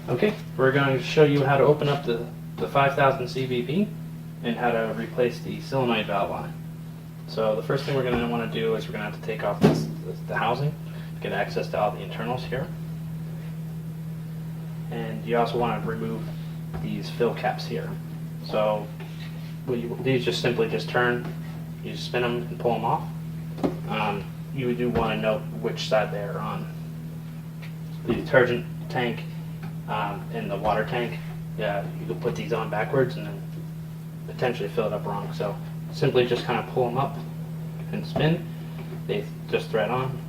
Okay, we're going to show you how to open up the 5000 CVP and how to replace the solenoid valve on it. So the first thing we're going to want to do is we're going to have to take off the housing to get access to all the internals here. And you also want to remove these fill caps here. So these just simply turn, you just spin them and pull them off. You do want to note which side they're on. The detergent tank and the water tank, you can put these on backwards and then potentially fill it up wrong. So simply just kind of pull them up and spin. They just thread on.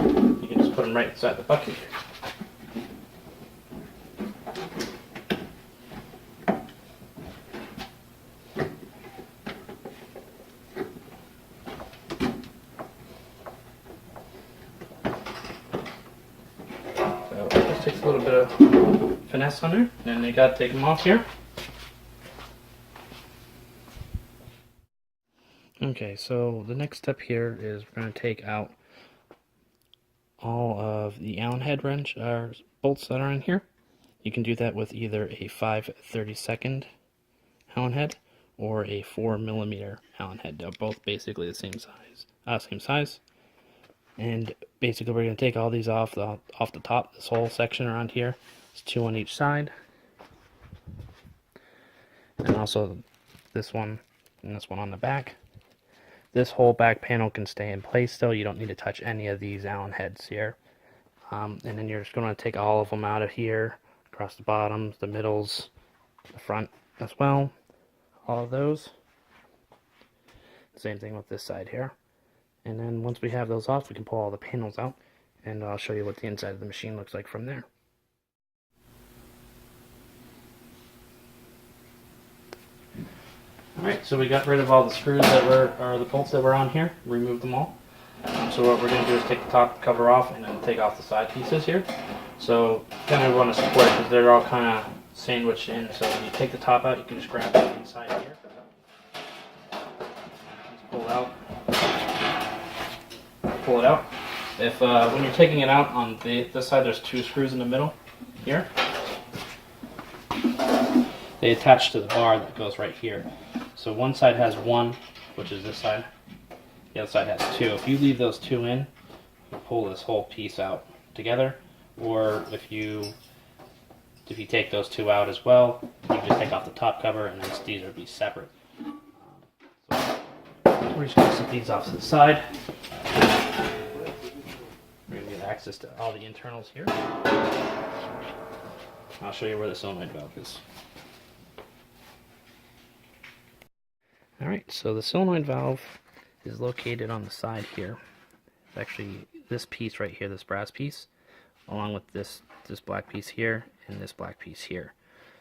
You can just put them right inside the bucket. So it just takes a little bit of finesse on there, and then you got to take them off here. Okay, so the next step here is we're going to take out all of the Allen head wrench bolts that are in here. You can do that with either a 5/32 Allen head or a 4mm Allen head. They're both basically the same size. And basically we're going to take all these off the top, this whole section around here. It's 2 on each side. And also this one and this one on the back. This whole back panel can stay in place still. You don't need to touch any of these Allen heads here. And then you're just going to take all of them out of here, across the bottoms, the middles, the front as well. All of those. Same thing with this side here. And then once we have those off, we can pull all the panels out, and I'll show you what the inside of the machine looks like from there. Alright, so we got rid of all the screws or the bolts that were on here, removed them all. So what we're going to do is take the top cover off and then take off the side pieces here. So kind of want to support it because they're all kind of sandwiched in. So when you take the top out, you can just grab the inside here. Just pull it out. Pull it out. If when you're taking it out on this side, there's 2 screws in the middle here. They attach to the bar that goes right here. So one side has 1, which is this side. The other side has 2. If you leave those 2 in, you pull this whole piece out together. Or if you take those 2 out as well, you can just take off the top cover and then these will be separate. So we're just going to set these off to the side. We're going to get access to all the internals here. I'll show you where the solenoid valve is. Alright, so the solenoid valve is located on the side here. It's actually this piece right here, this brass piece, along with this black piece here and this black piece here.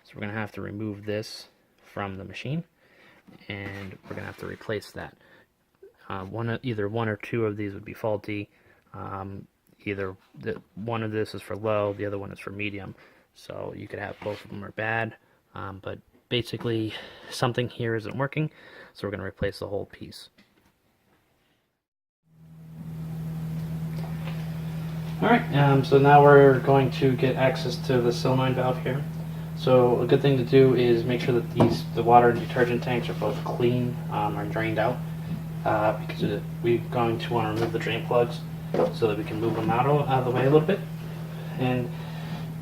So we're going to have to remove this from the machine, and we're going to have to replace that. Either one or 2 of these would be faulty. One of this is for low, the other one is for medium. So you could have both of them are bad, but basically something here isn't working, so we're going to replace the whole piece. Alright, so now we're going to get access to the solenoid valve here. So a good thing to do is make sure that the water and detergent tanks are both clean, are drained out, because we're going to want to remove the drain plugs so that we can move them out of the way a little bit. And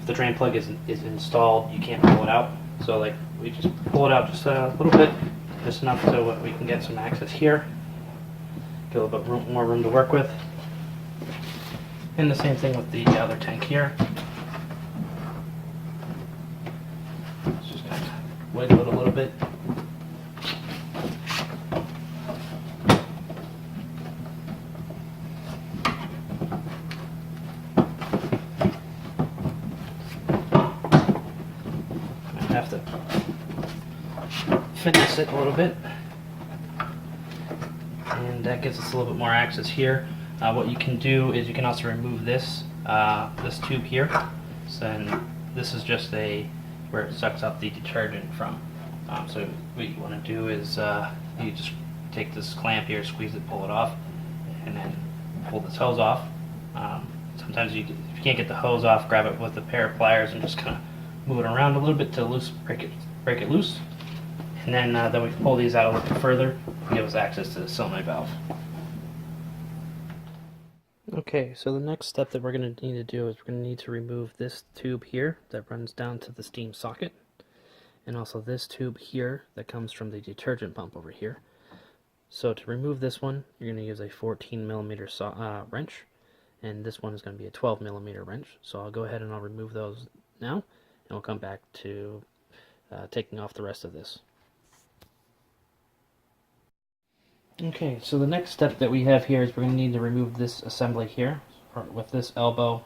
if the drain plug is installed, you can't pull it out. So like we just pull it out just a little bit, just enough so we can get some access here, get a little bit more room to work with. And the same thing with the other tank here. Let's just kind of wiggle it a little bit. I have to finesse it a little bit. And that gives us a little bit more access here. What you can do is you can also remove this tube here. So then this is just where it sucks up the detergent from. So what you want to do is you just take this clamp here, squeeze it, pull it off, and then pull this hose off. Sometimes if you can't get the hose off, grab it with a pair of pliers and just kind of move it around a little bit to break it loose. And then we can pull these out a little bit further and give us access to the solenoid valve. Okay, so the next step that we're going to need to do is we're going to need to remove this tube here that runs down to the steam socket, and also this tube here that comes from the detergent pump over here. So to remove this one, you're going to use a 14mm wrench, and this one is going to be a 12mm wrench. So I'll go ahead and I'll remove those now, and we'll come back to taking off the rest of this. Okay, so the next step that we have here is we're going to need to remove this assembly here with this elbow,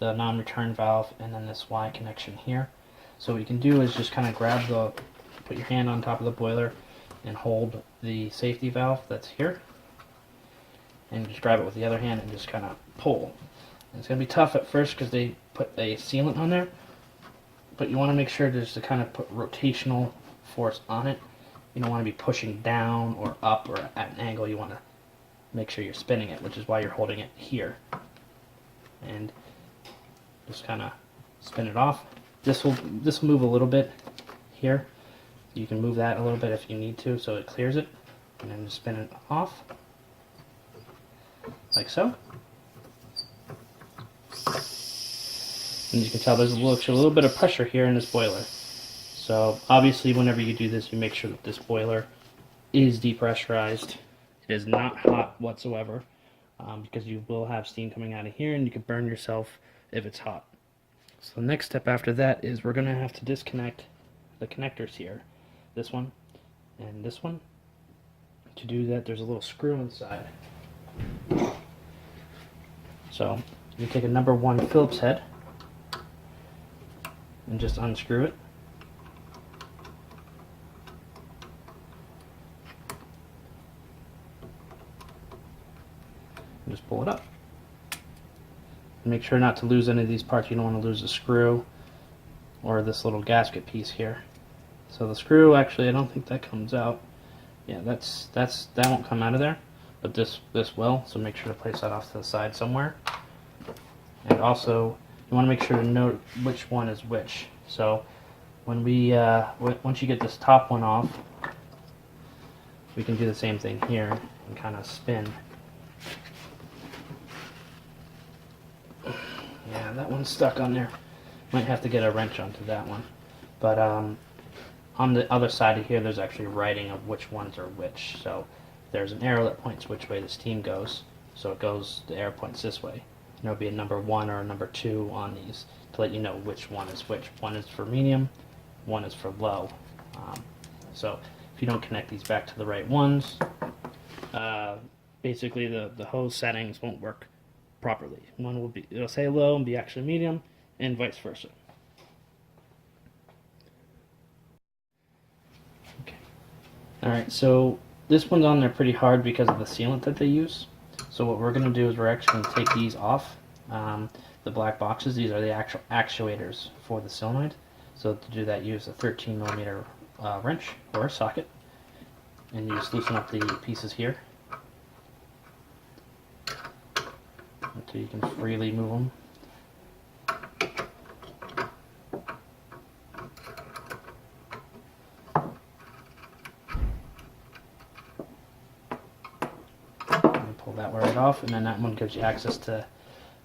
the non-return valve, and then this Y connection here. So what you can do is just kind of put your hand on top of the boiler and hold the safety valve that's here, and just grab it with the other hand and just kind of pull. And it's going to be tough at first because they put a sealant on there, but you want to make sure just to kind of put rotational force on it. You don't want to be pushing down or up or at an angle. You want to make sure you're spinning it, which is why you're holding it here. And just kind of spin it off. This will move a little bit here. You can move that a little bit if you need to, so it clears it. And then just spin it off, like so. And you can tell there's a little bit of pressure here in this boiler. So obviously whenever you do this, you make sure that this boiler is depressurized. It is not hot whatsoever, because you will have steam coming out of here and you can burn yourself if it's hot. So the next step after that is we're going to have to disconnect the connectors here. This one and this one. To do that, there's a little screw inside. So you take a number 1 Phillips head and just unscrew it. And just pull it up. And make sure not to lose any of these parts. You don't want to lose the screw or this little gasket piece here. So the screw, actually, I don't think that comes out. Yeah, that won't come out of there, but this will. So make sure to place that off to the side somewhere. And also, you want to make sure to note which one is which. So when once you get this top one off, we can do the same thing here and kind of spin. Yeah, that one's stuck on there. Might have to get a wrench onto that one. But on the other side of here, there's actually writing of which ones are which. So there's an arrow that points which way the steam goes. So the arrow points this way. And there'll be a number 1 or a number 2 on these to let you know which one is which. One is for medium, one is for low. So if you don't connect these back to the right ones, basically the hose settings won't work properly. It'll say low and be actually medium, and vice versa. Okay. Alright, so this one's on there pretty hard because of the sealant that they use. So what we're going to do is we're actually going to take these off. The black boxes, these are the actual actuators for the solenoid. So to do that, use a 13mm wrench or a socket, and you just loosen up the pieces here until you can freely move them. And pull that right off, and then that one gives you access to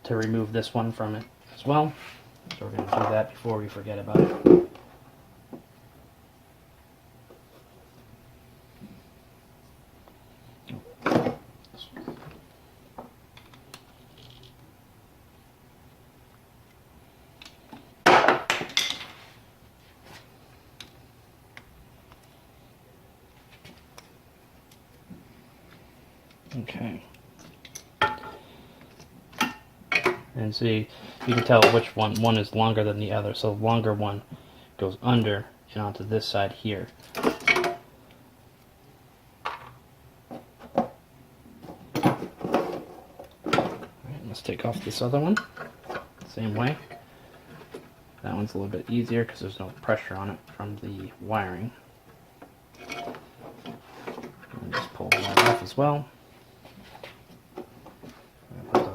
remove this one from it as well. So we're going to do that before we forget about it. Okay. And see, you can tell which one is longer than the other. So the longer one goes under and onto this side here. Alright, let's take off this other one. Same way. That one's a little bit easier because there's no pressure on it from the wiring. And just pull that off as well.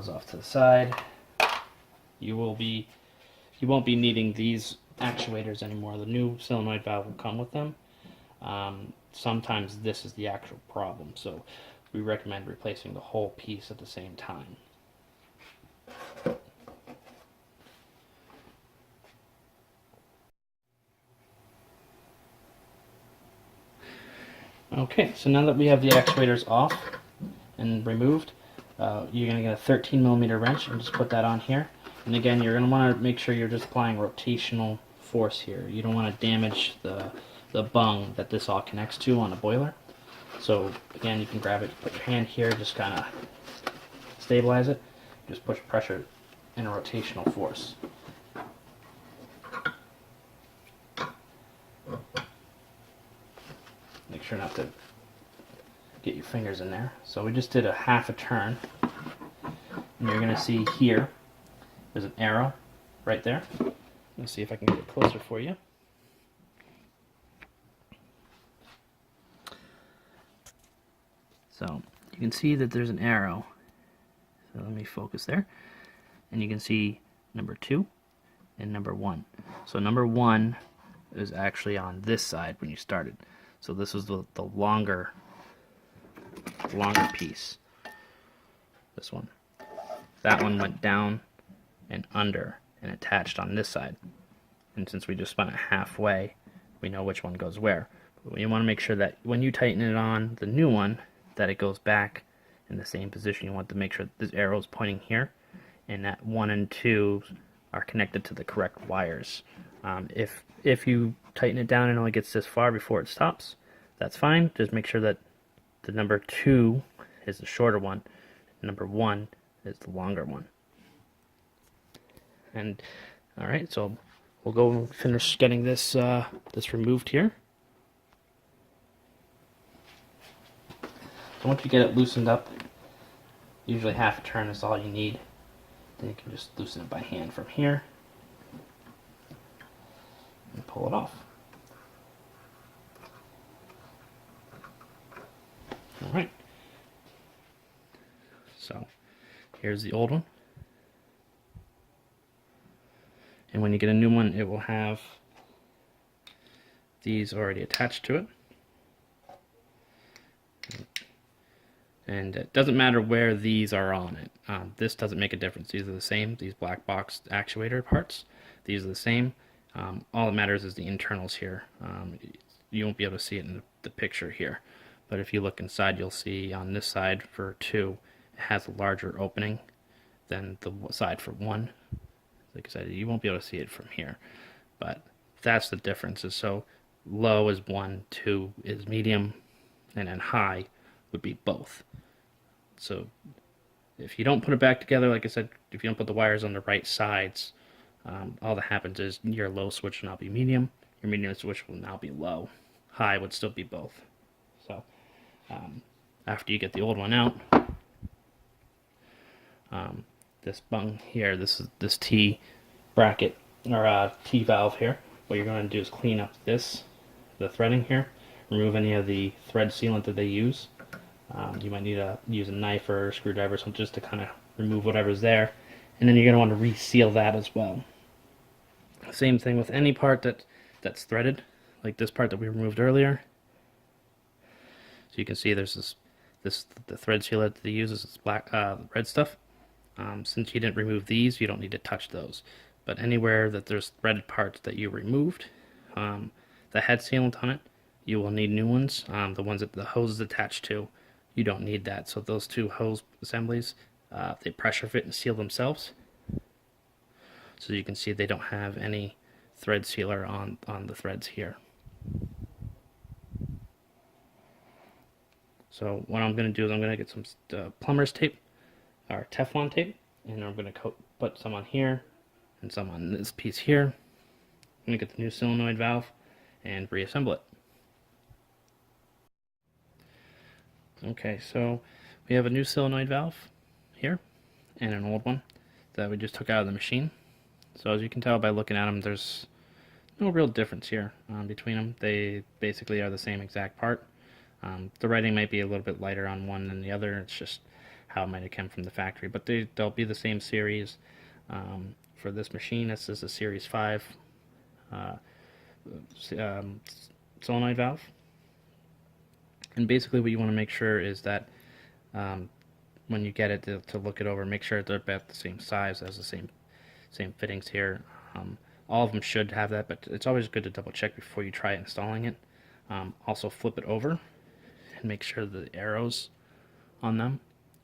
those off to the side. You won't be needing these actuators anymore. The new solenoid valve will come with them. Sometimes this is the actual problem, so we recommend replacing the whole piece at the same time. Okay, so now that we have the actuators off and removed, you're going to get a 13mm wrench and just put that on here. And again, you're going to want to make sure you're just applying rotational force here. You don't want to damage the bung that this all connects to on the boiler. So again, you can grab it, put your hand here, just kind of stabilize it. Just push pressure in a rotational force. Make sure not to get your fingers in there. So we just did a half a turn. And you're going to see here, there's an arrow right there. Let's see if I can get it closer for you. So you can see that there's an arrow. So let me focus there. And you can see number 2 and number 1. So number 1 is actually on this side when you started. So this was the longer piece. This one. That one went down and under and attached on this side. And since we just spun it halfway, we know which one goes where. But we want to make sure that when you tighten it on the new one, that it goes back in the same position. You want to make sure this arrow is pointing here, and that 1 and 2 are connected to the correct wires. If you tighten it down and only gets this far before it stops, that's fine. Just make sure that the number 2 is the shorter one, number 1 is the longer one. And all right, so we'll go and finish getting this this removed here. So once you get it loosened up, usually half a turn is all you need. Then you can just loosen it by hand from here and pull it off. Alright, so here's the old one. And when you get a new one, it will have these already attached to it. And it doesn't matter where these are on it. This doesn't make a difference. These are the same. These black box actuator parts, these are the same. All that matters is the internals here. You won't be able to see it in the picture here. But if you look inside, you'll see on this side for 2, it has a larger opening than the side for 1. Like I said, you won't be able to see it from here. But that's the difference. So low is 1, 2 is medium, and then high would be both. So if you don't put it back together, like I said, if you don't put the wires on the right sides, all that happens is your low switch will now be medium, your medium switch will now be low. High would still be both. So after you get the old one out, this bung here, this T bracket or T valve here, what you're going to do is clean up the threading here, remove any of the thread sealant that they use. You might need to use a knife or a screwdriver or something just to kind of remove whatever's there, and then you're going to want to reseal that as well. Same thing with any part that's threaded, like this part that we removed earlier. So you can see there's the thread sealer that they use is this black red stuff. Since you didn't remove these, you don't need to touch those. But anywhere that there's threaded parts that you removed, the head sealant on it, you will need new ones. The ones that the hose is attached to, you don't need that. So those 2 hose assemblies, they pressure fit and seal themselves. So you can see they don't have any thread sealer on the threads here. So what I'm going to do is I'm going to get some plumber's tape or Teflon tape, and I'm going to put some on here and some on this piece here. I'm going to get the new solenoid valve and reassemble it. Okay, so we have a new solenoid valve here and an old one that we just took out of the machine. So as you can tell by looking at them, there's no real difference here between them. They basically are the same exact part. The writing might be a little bit lighter on one than the other. It's just how it might have come from the factory, but they'll be the same series. For this machine, this is a Series 5 solenoid valve. And basically what you want to make sure is that when you get it to look it over, make sure they're about the same size, as the same fittings here. All of them should have that, but it's always good to double check before you try installing it. Also flip it over and make sure the arrows on them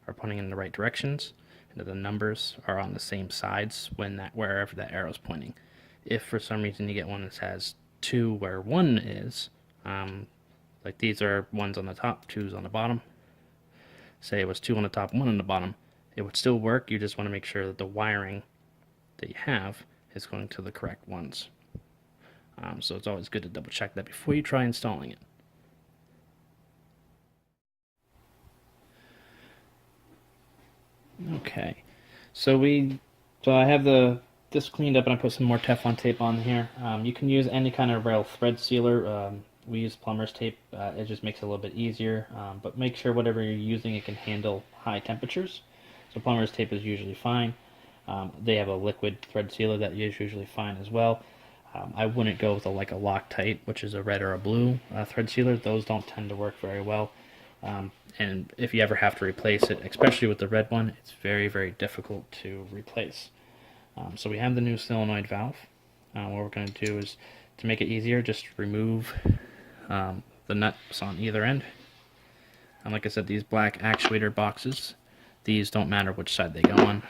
are pointing in the right directions, and that the numbers are on the same sides wherever that arrow is pointing. If for some reason you get one that has 2 where 1 is, like these are 1s on the top, 2s on the bottom. Say it was 2 on the top, 1 on the bottom, it would still work. You just want to make sure that the wiring that you have is going to the correct ones. So it's always good to double check that before you try installing it. Okay, so I have this cleaned up, and I put some more Teflon tape on here. You can use any kind of rail thread sealer. We use plumber's tape. It just makes it a little bit easier, but make sure whatever you're using, it can handle high temperatures. So plumber's tape is usually fine. They have a liquid thread sealer that is usually fine as well. I wouldn't go with like a Loctite, which is a red or a blue thread sealer. Those don't tend to work very well. And if you ever have to replace it, especially with the red one, it's very, very difficult to replace. So we have the new solenoid valve. What we're going to do is, to make it easier, just remove the nuts on either end. And like I said, these black actuator boxes, these don't matter which side they go on.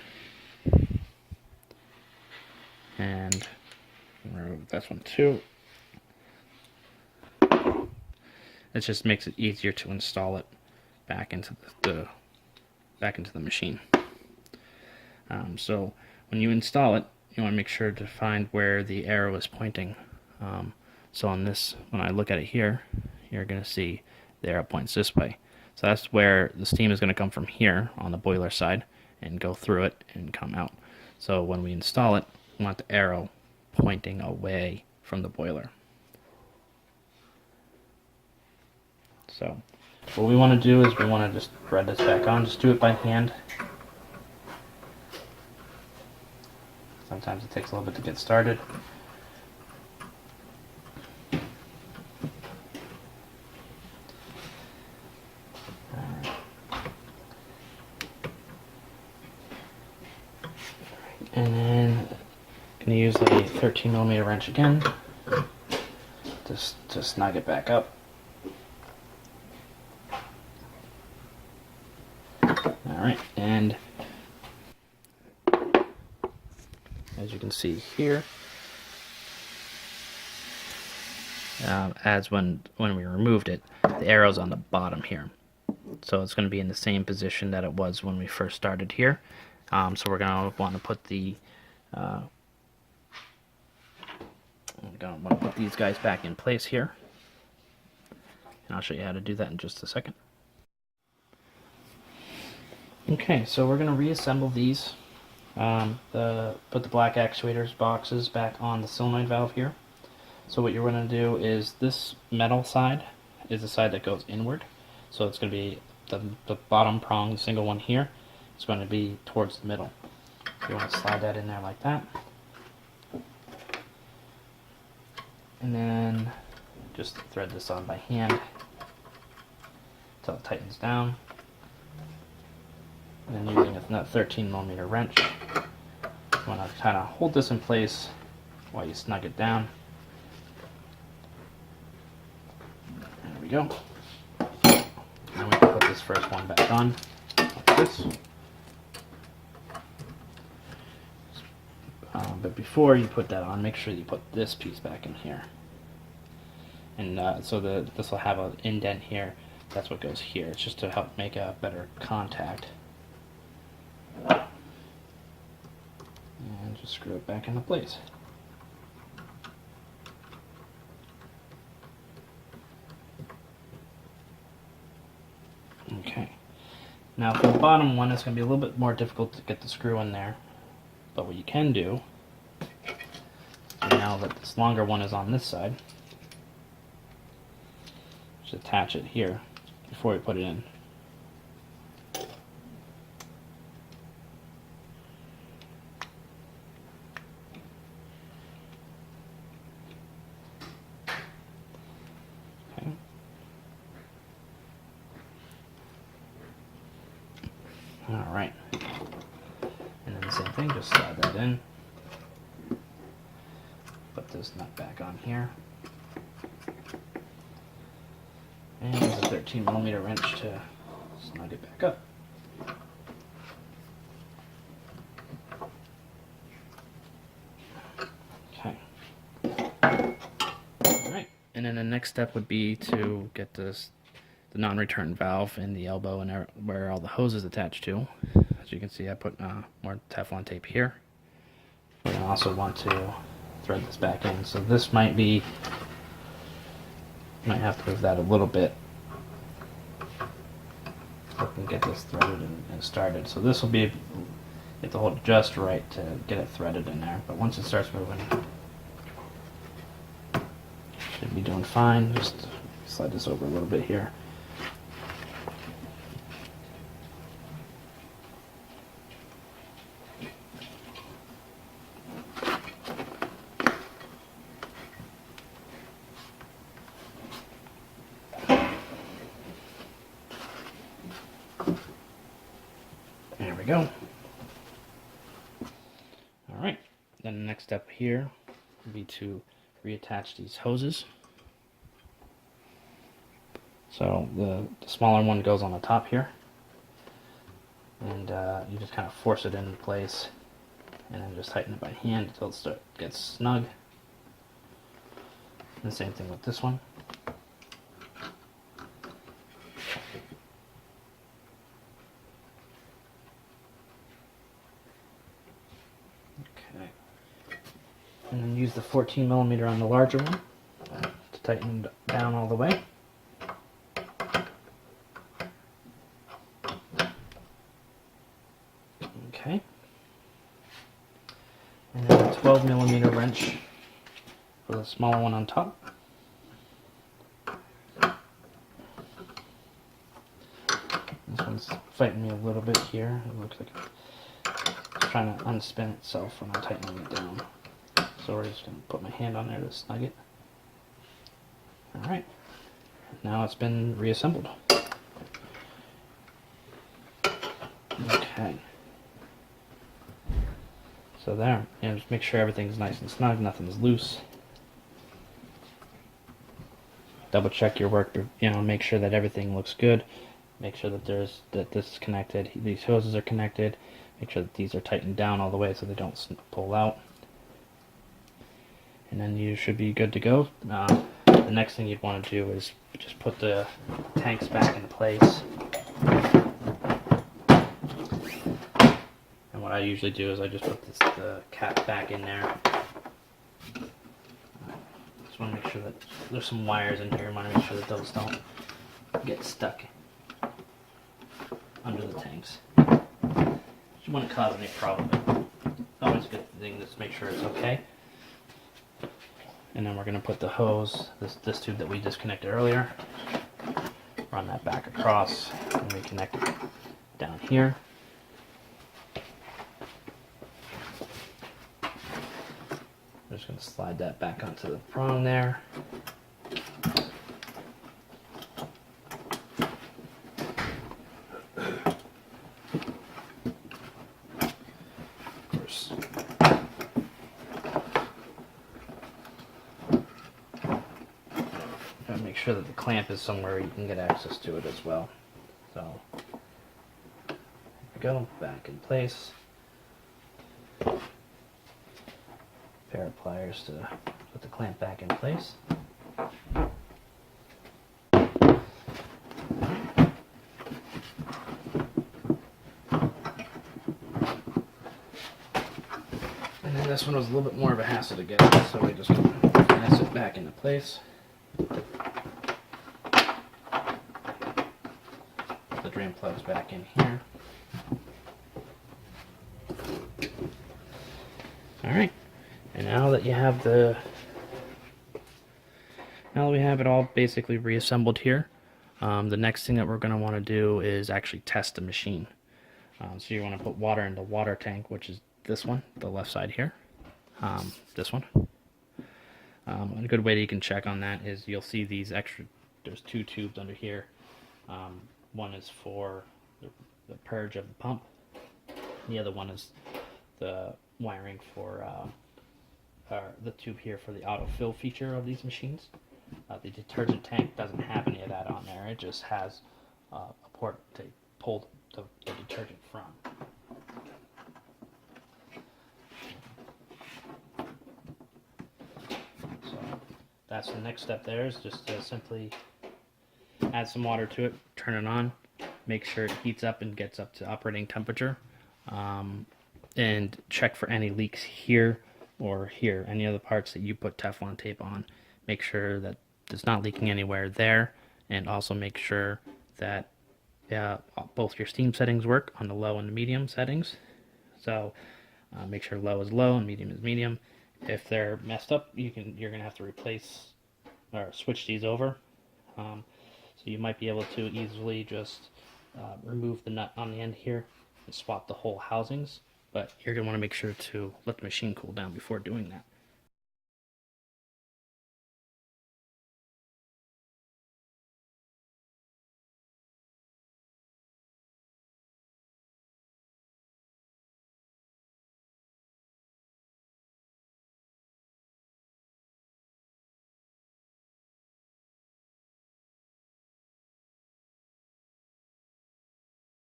And remove this one too. It just makes it easier to install it back into the machine. So when you install it, you want to make sure to find where the arrow is pointing. So on this, when I look at it here, you're going to see the arrow points this way. So that's where the steam is going to come from, here on the boiler side, and go through it and come out. So when we install it, we want the arrow pointing away from the boiler. So what we want to do is we want to just thread this back on. Just do it by hand. Sometimes it takes a little bit to get started. And then I'm going to use a 13mm wrench again, just to snug it back up. Alright, and as you can see here, as when we removed it, the arrow's on the bottom here. So it's going to be in the same position that it was when we first started here. So we're going to want to put these guys back in place here. And I'll show you how to do that in just a second. Okay, so we're going to reassemble these. Put the black actuators boxes back on the solenoid valve here. So what you're going to do is, this metal side is the side that goes inward. So it's going to be the bottom prong, the single one here. It's going to be towards the middle. You want to slide that in there like that. And then just thread this on by hand until it tightens down. And then using a 13mm wrench, you want to kind of hold this in place while you snug it down. There we go. Now we can put this first one back on, like this. But before you put that on, make sure you put this piece back in here. And so this will have an indent here. That's what goes here. It's just to help make a better contact. And just screw it back into place. Okay. Now for the bottom one, it's going to be a little bit more difficult to get the screw in there. But what you can do, now that this longer one is on this side, just attach it here before we put it in. Alright. And then the same thing, just slide that in. Put this nut back on here. And use a 13mm wrench to snug it back up. Okay. Alright, and then the next step would be to get the non-return valve in the elbow and where all the hose is attached to. As you can see, I put more Teflon tape here. We're going to also want to thread this back in. So this might have to move that a little bit. So we can get this threaded and started. So this will be, you have to hold it just right to get it threaded in there. But once it starts moving, should be doing fine. Just slide this over a little bit here. There we go. Alright, then the next step here would be to reattach these hoses. So the smaller one goes on the top here, and you just kind of force it in place and then just tighten it by hand until it gets snug. And the same thing with this one. Okay. And then use the 14mm on the larger one to tighten it down all the way. Okay. And then a 12mm wrench for the smaller one on top. This one's fighting me a little bit here. It looks like it's trying to unspin itself when I'm tightening it down. So we're just going to put my hand on there to snug it. Alright. Now it's been reassembled. Okay. So there, just make sure everything's nice and snug, nothing's loose. Double check your work, make sure that everything looks good. Make sure that this is connected, these hoses are connected. Make sure that these are tightened down all the way so they don't pull out. And then you should be good to go. The next thing you'd want to do is just put the tanks back in place. And what I usually do is I just put the cap back in there. Just want to make sure that there's some wires in here. I want to make sure that those don't get stuck under the tanks. You wouldn't cause any problem. Always a good thing to make sure it's okay. And then we're going to put the hose, this tube that we disconnected earlier, run that back across and reconnect it down here. I'm just going to slide that back onto the prong there. Make sure that the clamp is somewhere you can get access to it as well. So, there we go, back in place. Pair of pliers to put the clamp back in place. And then this one was a little bit more of a hassle to get, so we just finesse it back into place. The drain plugs back in here. Alright, and now that we have it all basically reassembled here, the next thing that we're going to want to do is actually test the machine. So you want to put water in the water tank, which is this one, the left side here, this one. A good way that you can check on that is you'll see these extra, there's two tubes under here. One is for the purge of the pump. The other one is the wiring for the tube here for the autofill feature of these machines. The detergent tank doesn't have any of that on there. It just has a port to pull the detergent from. So that's the next step there, is just to simply add some water to it, turn it on, make sure it heats up and gets up to operating temperature, and check for any leaks here or here, any other parts that you put Teflon tape on. Make sure that it's not leaking anywhere there, and also make sure that both your steam settings work on the low and the medium settings. So make sure low is low and medium is medium. If they're messed up, you're gonna have to replace or switch these over. So you might be able to easily just remove the nut on the end here and swap the whole housings, but you're gonna want to make sure to let the machine cool down before doing that.